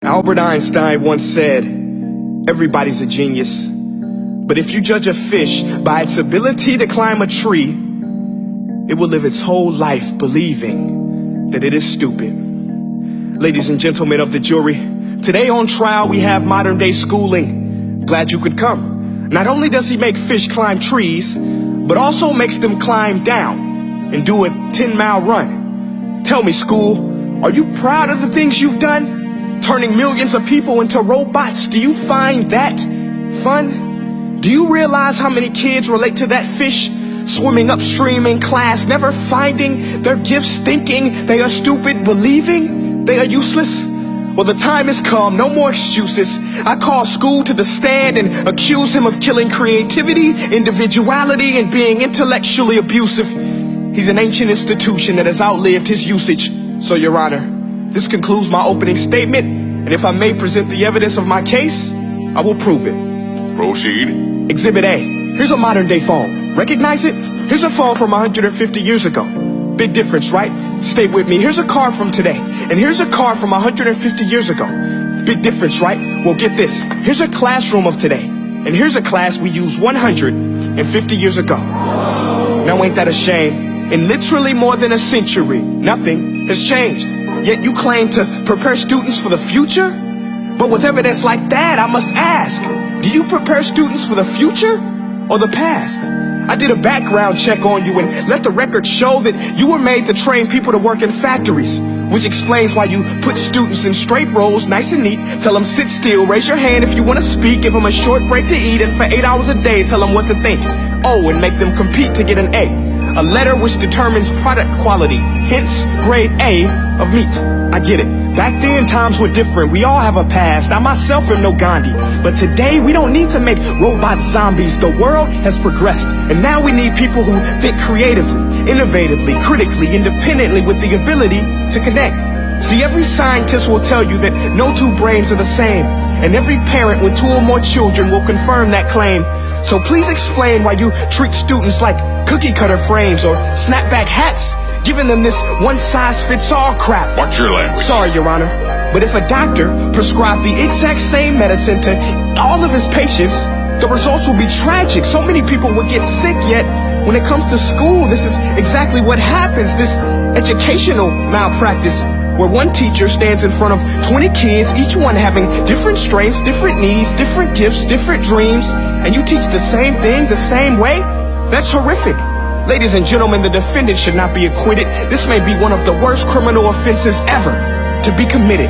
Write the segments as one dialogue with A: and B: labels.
A: Albert Einstein once said, everybody's a genius, but if you judge a fish by its ability to climb a tree, it will live its whole life believing that it is stupid. Ladies and gentlemen of the jury, today on trial we have modern day schooling. Glad you could come. Not only does he make fish climb trees, but also makes them climb down and do a 10-mile run. Tell me, school, are you proud of the things you've done? Turning millions of people into robots, do you find that fun? Do you realize how many kids relate to that fish swimming upstream in class, never finding their gifts, thinking they are stupid, believing they are useless? Well, the time has come, no more excuses. I call school to the stand and accuse him of killing creativity, individuality, and being intellectually abusive. He's an ancient institution that has outlived his usage. So, Your Honor, this concludes my opening statement, and if I may present the evidence of my case, I will prove it.
B: Proceed.
A: Exhibit A. Here's a modern day phone. Recognize it? Here's a phone from 150 years ago. Big difference, right? Stay with me. Here's a car from today, and here's a car from 150 years ago. Big difference, right? Well, get this. Here's a classroom of today, and here's a class we used 150 years ago. Now ain't that a shame? In literally more than a century, nothing has changed. Yet you claim to prepare students for the future? But with evidence like that, I must ask, do you prepare students for the future or the past? I did a background check on you and let the record show that you were made to train people to work in factories, which explains why you put students in straight rows, nice and neat, tell them sit still, raise your hand if you want to speak, give them a short break to eat, and for 8 hours a day tell them what to think. Oh, and make them compete to get an A letter which determines product quality, hence grade A of meat. I get it. Back then, times were different. We all have a past. I myself am no Gandhi. But today, we don't need to make robot zombies. The world has progressed. And now we need people who think creatively, innovatively, critically, independently, with the ability to connect. See, every scientist will tell you that no two brains are the same. And every parent with 2 or more children will confirm that claim. So please explain why you treat students like cookie cutter frames or snapback hats, giving them this one-size-fits-all crap.
B: Watch your language.
A: Sorry, Your Honor, but if a doctor prescribed the exact same medicine to all of his patients, the results will be tragic. So many people will get sick, yet when it comes to school, this is exactly what happens. This educational malpractice, where one teacher stands in front of 20 kids, each one having different strengths, different needs, different gifts, different dreams, and you teach the same thing the same way? That's horrific. Ladies and gentlemen, the defendant should not be acquitted. This may be one of the worst criminal offenses ever to be committed.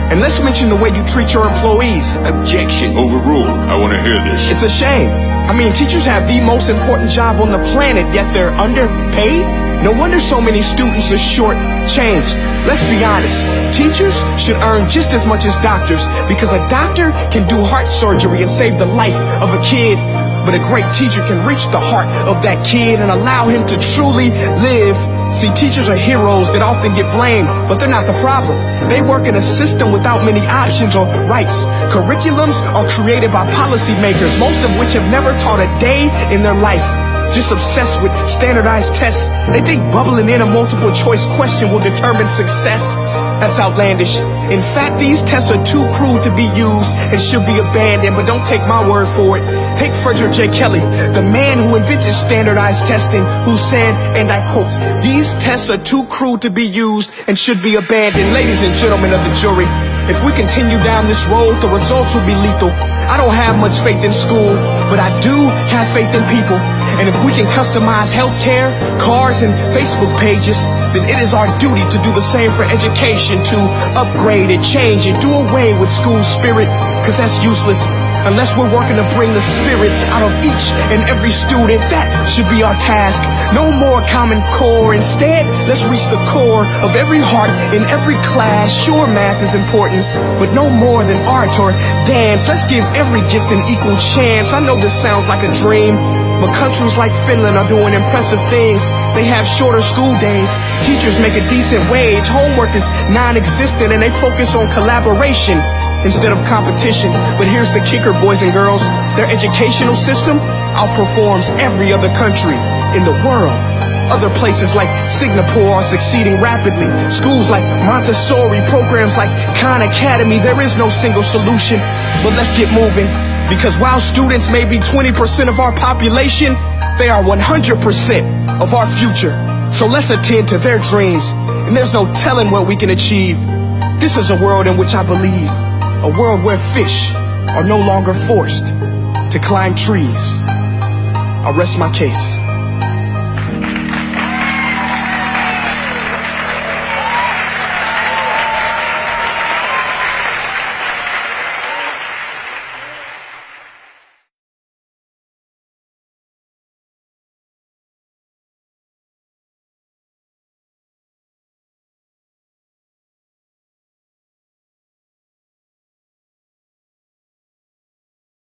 A: And let's mention the way you treat your employees.
B: Objection. Overruled. I want to hear this.
A: It's a shame. I mean, teachers have the most important job on the planet, yet they're underpaid? No wonder so many students are short-changed. Let's be honest. Teachers should earn just as much as doctors, because a doctor can do heart surgery and save the life of a kid. But a great teacher can reach the heart of that kid and allow him to truly live. See, teachers are heroes that often get blamed, but they're not the problem. They work in a system without many options or rights. Curriculums are created by policymakers, most of which have never taught a day in their life. Just obsessed with standardized tests. They think bubbling in a multiple choice question will determine success. That's outlandish. In fact, these tests are too crude to be used and should be abandoned, but don't take my word for it. Take Frederick J. Kelly, the man who invented standardized testing, who said, and I quote, "These tests are too crude to be used and should be abandoned." Ladies and gentlemen of the jury, if we continue down this road, the results will be lethal. I don't have much faith in school, but I do have faith in people. And if we can customize healthcare, cars, and Facebook pages, then it is our duty to do the same for education, to upgrade and change and do away with school spirit, because that's useless. Unless we're working to bring the spirit out of each and every student, that should be our task. No more Common Core. Instead, let's reach the core of every heart in every class. Sure, math is important, but no more than art or dance. Let's give every gift an equal chance. I know this sounds like a dream, but countries like Finland are doing impressive things. They have shorter school days. Teachers make a decent wage. Homework is non-existent, and they focus on collaboration instead of competition. But here's the kicker, boys and girls. Their educational system outperforms every other country in the world. Other places like Singapore are succeeding rapidly. Schools like Montessori, programs like Khan Academy. There is no single solution, but let's get moving. Because while students may be 20% of our population, they are 100% of our future. So let's attend to their dreams, and there's no telling what we can achieve. This is a world in which I believe, a world where fish are no longer forced to climb trees. I'll rest my case.